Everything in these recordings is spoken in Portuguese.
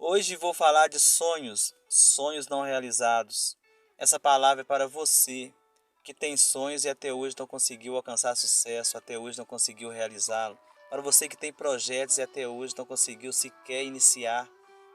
Hoje vou falar de sonhos, sonhos não realizados. Essa palavra é para você que tem sonhos e até hoje não conseguiu alcançar sucesso, até hoje não conseguiu realizá-lo. Para você que tem projetos e até hoje não conseguiu sequer iniciar.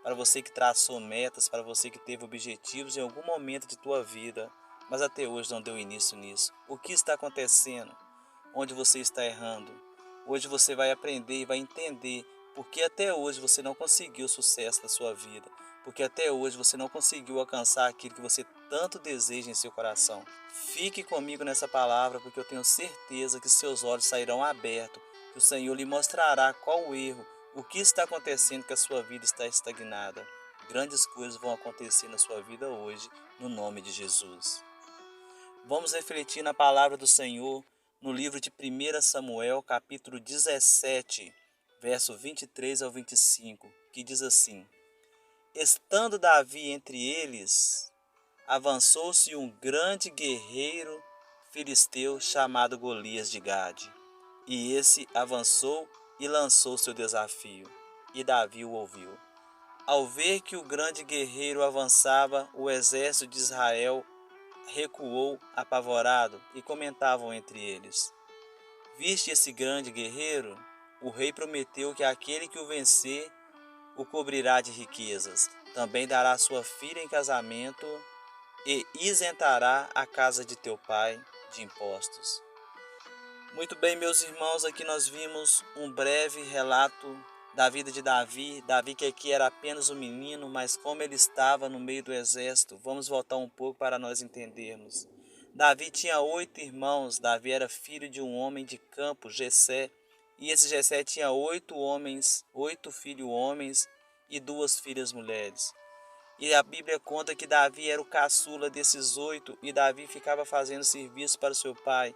Para você que traçou metas, para você que teve objetivos em algum momento de tua vida, mas até hoje não deu início nisso. O que está acontecendo? Onde você está errando? Hoje você vai aprender e vai entender porque até hoje você não conseguiu sucesso na sua vida, porque até hoje você não conseguiu alcançar aquilo que você tanto deseja em seu coração. Fique comigo nessa palavra, porque eu tenho certeza que seus olhos sairão abertos, que o Senhor lhe mostrará qual o erro, o que está acontecendo, que a sua vida está estagnada. Grandes coisas vão acontecer na sua vida hoje, no nome de Jesus. Vamos refletir na palavra do Senhor no livro de 1 Samuel, capítulo 17, verso 23 ao 25, que diz assim: Estando Davi entre eles, avançou-se um grande guerreiro filisteu chamado Golias de Gade. E esse avançou e lançou seu desafio, e Davi o ouviu. Ao ver que o grande guerreiro avançava, o exército de Israel recuou apavorado e comentavam entre eles: Viste esse grande guerreiro? O rei prometeu que aquele que o vencer o cobrirá de riquezas. Também dará sua filha em casamento e isentará a casa de teu pai de impostos. Muito bem, meus irmãos, aqui nós vimos um breve relato da vida de Davi. Davi que aqui era apenas um menino, mas como ele estava no meio do exército, vamos voltar um pouco para nós entendermos. Davi tinha 8 irmãos. Davi era filho de um homem de campo, Jessé, e esse Jessé tinha 8 homens, 8 filhos homens e 2 filhas mulheres. E a Bíblia conta que Davi era o caçula desses 8 e Davi ficava fazendo serviço para o seu pai.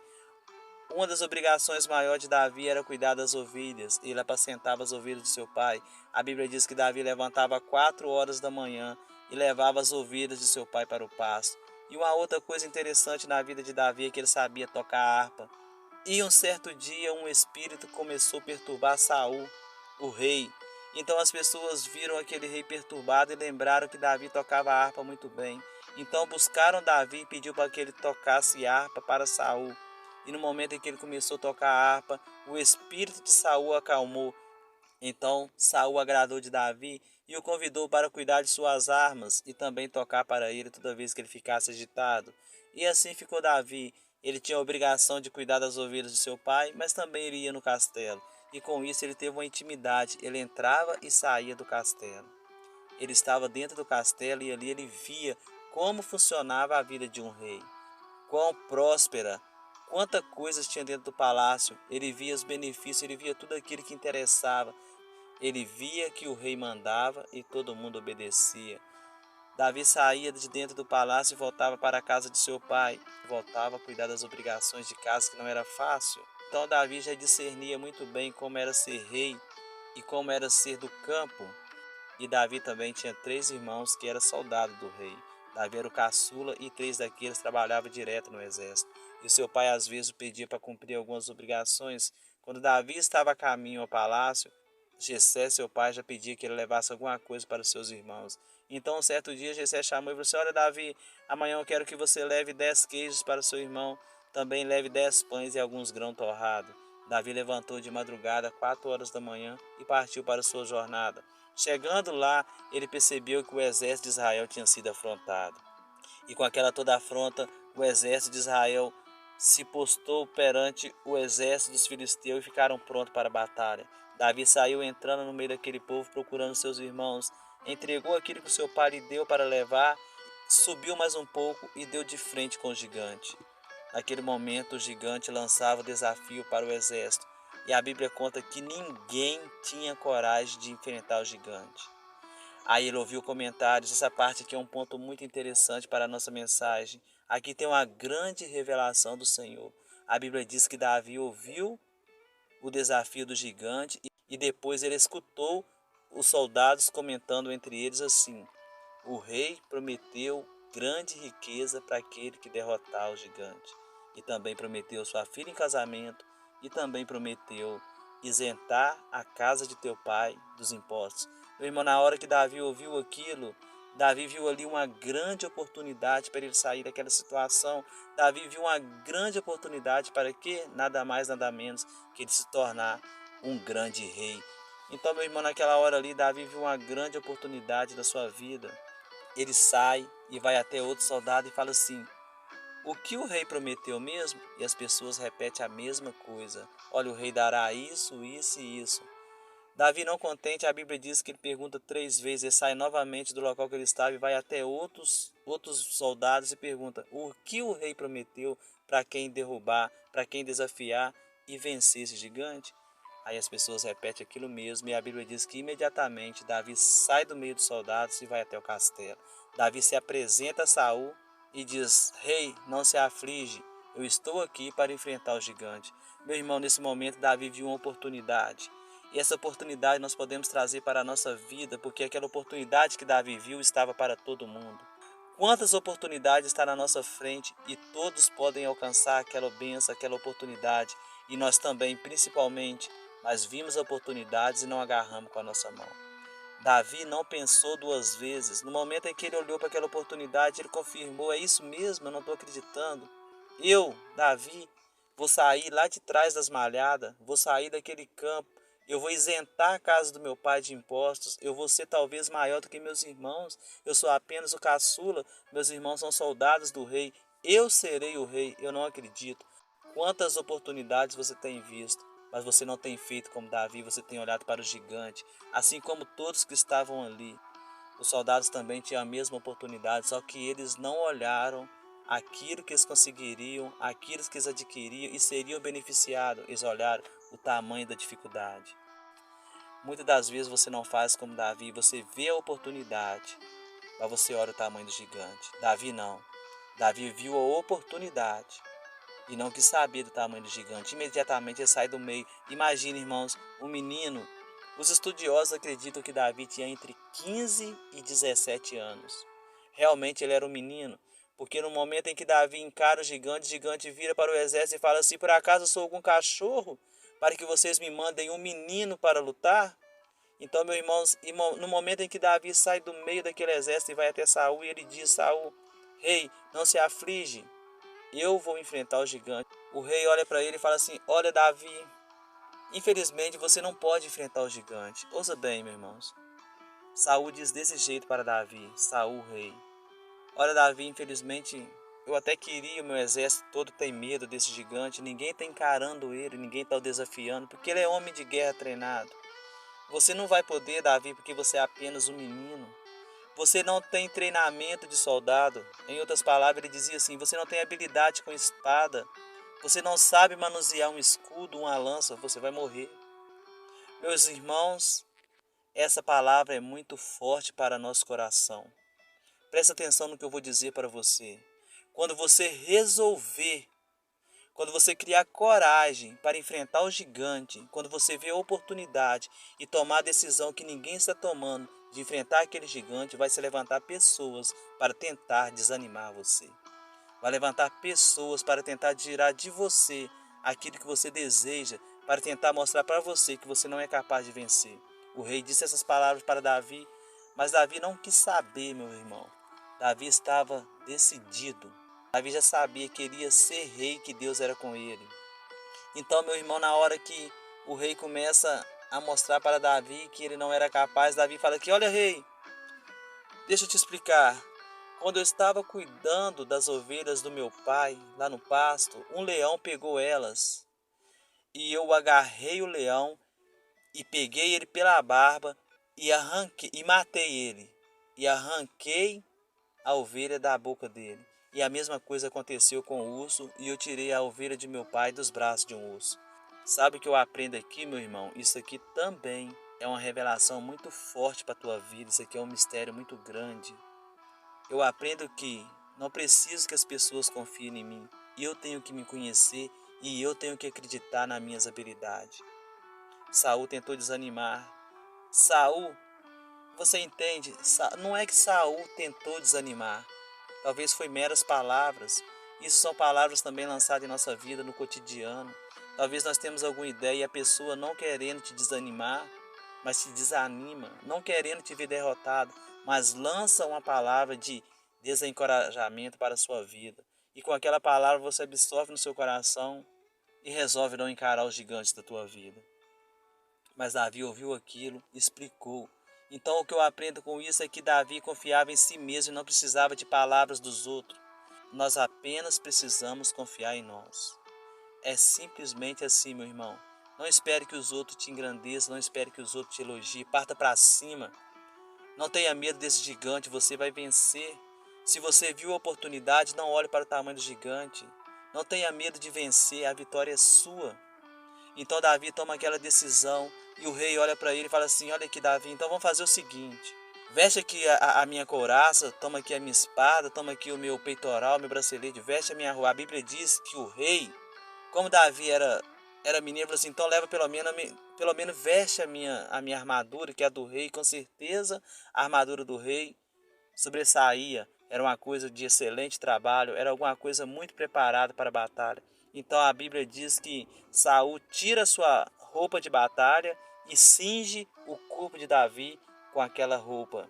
Uma das obrigações maiores de Davi era cuidar das ovelhas. Ele apacentava as ovelhas de seu pai. A Bíblia diz que Davi levantava 4 horas da manhã e levava as ovelhas de seu pai para o pasto. E uma outra coisa interessante na vida de Davi é que ele sabia tocar harpa. E um certo dia um espírito começou a perturbar Saul, o rei. Então as pessoas viram aquele rei perturbado e lembraram que Davi tocava harpa muito bem. Então buscaram Davi e pediu para que ele tocasse harpa para Saul. E no momento em que ele começou a tocar a harpa, o espírito de Saul acalmou. Então Saul agradou de Davi e o convidou para cuidar de suas armas e também tocar para ele toda vez que ele ficasse agitado. E assim ficou Davi. Ele tinha a obrigação de cuidar das ovelhas de seu pai, mas também ele ia no castelo. E com isso ele teve uma intimidade. Ele entrava e saía do castelo. Ele estava dentro do castelo e ali ele via como funcionava a vida de um rei. Quão próspera, quanta coisas tinha dentro do palácio. Ele via os benefícios, ele via tudo aquilo que interessava. Ele via que o rei mandava e todo mundo obedecia. Davi saía de dentro do palácio e voltava para a casa de seu pai. Voltava a cuidar das obrigações de casa, que não era fácil. Então Davi já discernia muito bem como era ser rei e como era ser do campo. E Davi também tinha 3 irmãos que eram soldados do rei. Davi era o caçula e 3 daqueles trabalhavam direto no exército. E seu pai às vezes o pedia para cumprir algumas obrigações. Quando Davi estava a caminho ao palácio, Jessé, seu pai, já pedia que ele levasse alguma coisa para os seus irmãos. Então, um certo dia, Jessé chamou e falou assim: Olha, Davi, amanhã eu quero que você leve 10 queijos para o seu irmão. Também leve 10 pães e alguns grãos torrados. Davi levantou de madrugada, 4 horas da manhã, e partiu para sua jornada. Chegando lá, ele percebeu que o exército de Israel tinha sido afrontado. E com aquela toda afronta, o exército de Israel se postou perante o exército dos filisteus e ficaram prontos para a batalha. Davi saiu entrando no meio daquele povo, procurando seus irmãos. Entregou aquilo que o seu pai lhe deu para levar, subiu mais um pouco e deu de frente com o gigante. Naquele momento, o gigante lançava o desafio para o exército. E a Bíblia conta que ninguém tinha coragem de enfrentar o gigante. Aí ele ouviu comentários. Essa parte aqui é um ponto muito interessante para a nossa mensagem. Aqui tem uma grande revelação do Senhor. A Bíblia diz que Davi ouviu o desafio do gigante e depois ele escutou os soldados comentando entre eles assim: O rei prometeu grande riqueza para aquele que derrotar o gigante. E também prometeu sua filha em casamento e também prometeu isentar a casa de teu pai dos impostos. Meu irmão, na hora que Davi ouviu aquilo, Davi viu ali uma grande oportunidade para ele sair daquela situação. Davi viu uma grande oportunidade para que nada mais, nada menos que ele se tornar um grande rei. Então, meu irmão, naquela hora ali, Davi viu uma grande oportunidade da sua vida. Ele sai e vai até outro soldado e fala assim: o que o rei prometeu mesmo? E as pessoas repetem a mesma coisa. Olha, o rei dará isso, isso e isso. Davi, não contente, a Bíblia diz que ele pergunta 3 vezes, ele sai novamente do local que ele estava e vai até outros soldados e pergunta: o que o rei prometeu para quem derrubar, para quem desafiar e vencer esse gigante? Aí as pessoas repetem aquilo mesmo e a Bíblia diz que imediatamente Davi sai do meio dos soldados e vai até o castelo. Davi se apresenta a Saul e diz: rei, não se aflige, eu estou aqui para enfrentar o gigante. Meu irmão, nesse momento Davi viu uma oportunidade. E essa oportunidade nós podemos trazer para a nossa vida, porque aquela oportunidade que Davi viu estava para todo mundo. Quantas oportunidades estão na nossa frente e todos podem alcançar aquela bênção, aquela oportunidade. E nós também, principalmente, nós vimos oportunidades e não agarramos com a nossa mão. Davi não pensou 2 vezes. No momento em que ele olhou para aquela oportunidade, ele confirmou: é isso mesmo, eu não estou acreditando. Eu, Davi, vou sair lá de trás das malhadas, vou sair daquele campo, eu vou isentar a casa do meu pai de impostos, eu vou ser talvez maior do que meus irmãos, eu sou apenas o caçula, meus irmãos são soldados do rei, eu serei o rei, eu não acredito. Quantas oportunidades você tem visto, mas você não tem feito como Davi, você tem olhado para o gigante, assim como todos que estavam ali. Os soldados também tinham a mesma oportunidade, só que eles não olharam aquilo que eles conseguiriam, aquilo que eles adquiriam e seriam beneficiados. Eles olharam o tamanho da dificuldade. Muitas das vezes você não faz como Davi, você vê a oportunidade, mas você olha o tamanho do gigante. Davi não. Davi viu a oportunidade e não quis saber do tamanho do gigante. Imediatamente ele sai do meio. Imagina, irmãos, um menino. Os estudiosos acreditam que Davi tinha entre 15 e 17 anos. Realmente ele era um menino, porque no momento em que Davi encara o gigante vira para o exército e fala assim: por acaso eu sou algum cachorro para que vocês me mandem um menino para lutar? Então, meus irmãos, no momento em que Davi sai do meio daquele exército e vai até Saul, e ele diz: Saul, rei, não se aflige, eu vou enfrentar o gigante. O rei olha para ele e fala assim: olha, Davi, infelizmente você não pode enfrentar o gigante. Ouça bem, meus irmãos. Saul diz desse jeito para Davi: Saul, rei, olha, Davi, infelizmente eu até queria, o meu exército todo tem medo desse gigante, ninguém está encarando ele, ninguém está o desafiando, porque ele é homem de guerra treinado. Você não vai poder, Davi, porque você é apenas um menino. Você não tem treinamento de soldado. Em outras palavras, ele dizia assim: você não tem habilidade com espada. Você não sabe manusear um escudo, uma lança, você vai morrer. Meus irmãos, essa palavra é muito forte para nosso coração. Presta atenção no que eu vou dizer para você. Quando você resolver, quando você criar coragem para enfrentar o gigante, quando você vê a oportunidade e tomar a decisão que ninguém está tomando de enfrentar aquele gigante, vai se levantar pessoas para tentar desanimar você. Vai levantar pessoas para tentar tirar de você aquilo que você deseja, para tentar mostrar para você que você não é capaz de vencer. O rei disse essas palavras para Davi, mas Davi não quis saber, meu irmão. Davi estava decidido. Davi já sabia que iria ser rei, que Deus era com ele. Então, meu irmão, na hora que o rei começa a mostrar para Davi que ele não era capaz, Davi fala que: olha, rei, deixa eu te explicar. Quando eu estava cuidando das ovelhas do meu pai, lá no pasto, um leão pegou elas. E eu agarrei o leão e peguei ele pela barba e arranquei e matei ele. E arranquei a ovelha da boca dele. E a mesma coisa aconteceu com o urso, e eu tirei a ovelha de meu pai dos braços de um urso. Sabe o que eu aprendo aqui, meu irmão? Isso aqui também é uma revelação muito forte para a tua vida. Isso aqui é um mistério muito grande. Eu aprendo que não preciso que as pessoas confiem em mim. Eu tenho que me conhecer e eu tenho que acreditar nas minhas habilidades. Saul tentou desanimar. Saul, você entende? Não é que Saul tentou desanimar. Talvez foi meras palavras. Isso são palavras também lançadas em nossa vida, no cotidiano. Talvez nós temos alguma ideia e a pessoa não querendo te desanimar. mas te desanima, não querendo te ver derrotado, mas lança uma palavra de desencorajamento para a sua vida. E com aquela palavra você absorve no seu coração e resolve não encarar os gigantes da tua vida. Mas Davi ouviu aquilo e explicou. Então o que eu aprendo com isso é que Davi confiava em si mesmo e não precisava de palavras dos outros. Nós apenas precisamos confiar em nós. É simplesmente assim, meu irmão. Não espere que os outros te engrandeçam, não espere que os outros te elogiem. Parta para cima. Não tenha medo desse gigante, você vai vencer. Se você viu a oportunidade, não olhe para o tamanho do gigante. Não tenha medo de vencer, a vitória é sua. Então Davi toma aquela decisão e o rei olha para ele e fala assim: olha aqui, Davi, então vamos fazer o seguinte: veste aqui a minha couraça, toma aqui a minha espada, toma aqui o meu peitoral, meu bracelete, veste a minha roupa. A Bíblia diz que o rei, como Davi era menino, falou assim: então leva pelo menos veste a minha armadura, que é a do rei. Com certeza a armadura do rei sobressaía, era uma coisa de excelente trabalho, era alguma coisa muito preparada para a batalha. Então a Bíblia diz que Saul tira sua roupa de batalha e cinge o corpo de Davi com aquela roupa.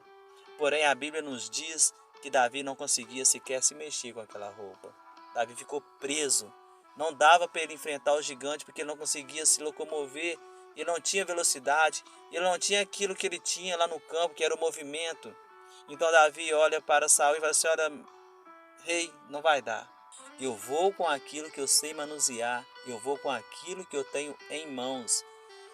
Porém a Bíblia nos diz que Davi não conseguia sequer se mexer com aquela roupa. Davi ficou preso. Não dava para ele enfrentar o gigante porque ele não conseguia se locomover, ele não tinha velocidade, ele não tinha aquilo que ele tinha lá no campo, que era o movimento. Então Davi olha para Saul e fala assim: olha, rei, não vai dar. Eu vou com aquilo que eu sei manusear, eu vou com aquilo que eu tenho em mãos.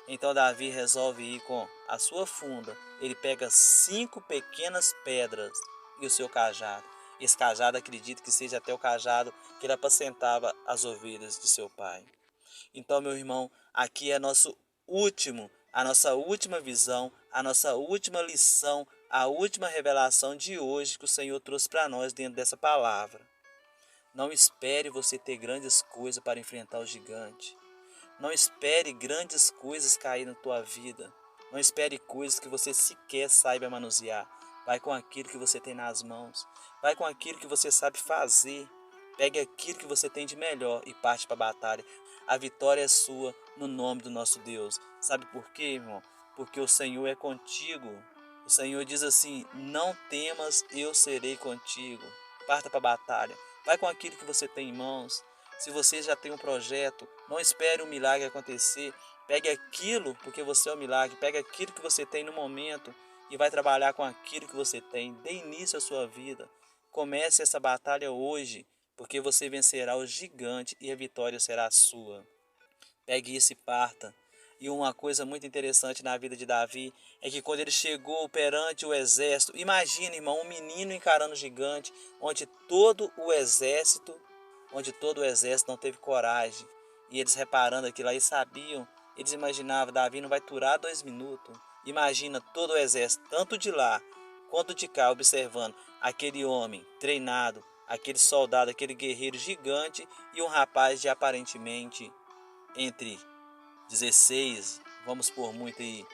Então Davi resolve ir com a sua funda. Ele pega 5 pequenas pedras e o seu cajado. Esse cajado acredito que seja até o cajado que ele apacentava as ovelhas de seu pai. Então, meu irmão, aqui é a nossa última visão, a nossa última lição, a última revelação de hoje que o Senhor trouxe para nós dentro dessa palavra. Não espere você ter grandes coisas para enfrentar o gigante. Não espere grandes coisas cair na tua vida. Não espere coisas que você sequer saiba manusear. Vai com aquilo que você tem nas mãos. Vai com aquilo que você sabe fazer. Pegue aquilo que você tem de melhor e parte para a batalha. A vitória é sua no nome do nosso Deus. Sabe por quê, irmão? Porque o Senhor é contigo. O Senhor diz assim: não temas, eu serei contigo. Parta para a batalha. Vai com aquilo que você tem em mãos. Se você já tem um projeto, não espere um milagre acontecer. Pegue aquilo, porque você é o milagre. Pegue aquilo que você tem no momento e vai trabalhar com aquilo que você tem. Dê início à sua vida. Comece essa batalha hoje, porque você vencerá o gigante e a vitória será sua. Pegue isso e parta. E uma coisa muito interessante na vida de Davi é que quando ele chegou perante o exército, imagine, irmão, um menino encarando o gigante, onde todo o exército não teve coragem. E eles reparando aquilo aí sabiam, eles imaginavam: Davi não vai durar 2 minutos. Imagina todo o exército, tanto de lá quanto de cá, observando aquele homem treinado, aquele soldado, aquele guerreiro gigante e um rapaz de aparentemente entre 16, vamos por muito aí,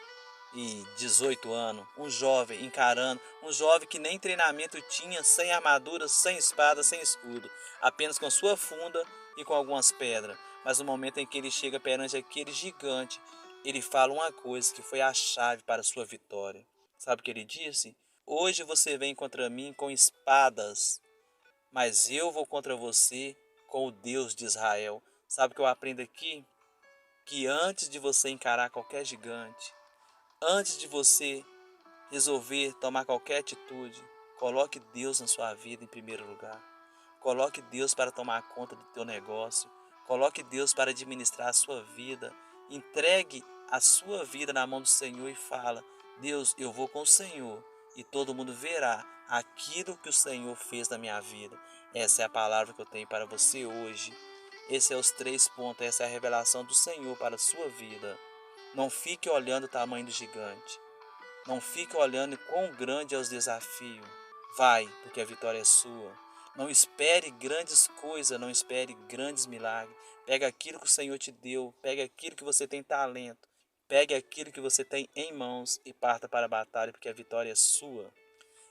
e 18 anos, um jovem encarando, um jovem que nem treinamento tinha, sem armadura, sem espada, sem escudo, apenas com sua funda e com algumas pedras. Mas no momento em que ele chega perante aquele gigante, ele fala uma coisa que foi a chave para a sua vitória. Sabe o que ele disse? Hoje você vem contra mim com espadas, mas eu vou contra você com o Deus de Israel. Sabe o que eu aprendo aqui? Que antes de você encarar qualquer gigante, antes de você resolver tomar qualquer atitude, coloque Deus na sua vida em primeiro lugar. Coloque Deus para tomar conta do teu negócio. Coloque Deus para administrar a sua vida. Entregue a sua vida na mão do Senhor e fala: Deus, eu vou com o Senhor e todo mundo verá aquilo que o Senhor fez na minha vida. Essa é a palavra que eu tenho para você hoje. Esses são os 3 pontos, essa é a revelação do Senhor para a sua vida. Não fique olhando o tamanho do gigante. Não fique olhando quão grande é os desafios. Vai, porque a vitória é sua. Não espere grandes coisas, não espere grandes milagres. Pega aquilo que o Senhor te deu, pega aquilo que você tem talento, pegue aquilo que você tem em mãos e parta para a batalha, porque a vitória é sua.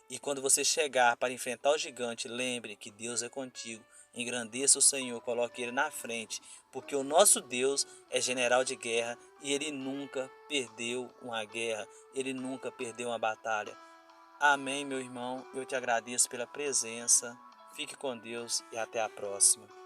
E quando você chegar para enfrentar o gigante, lembre que Deus é contigo Engrandeça o Senhor, coloque Ele na frente, porque o nosso Deus é general de guerra e Ele nunca perdeu uma guerra, Ele nunca perdeu uma batalha. Amém, meu irmão. Eu te agradeço pela presença. Fique com Deus e até a próxima.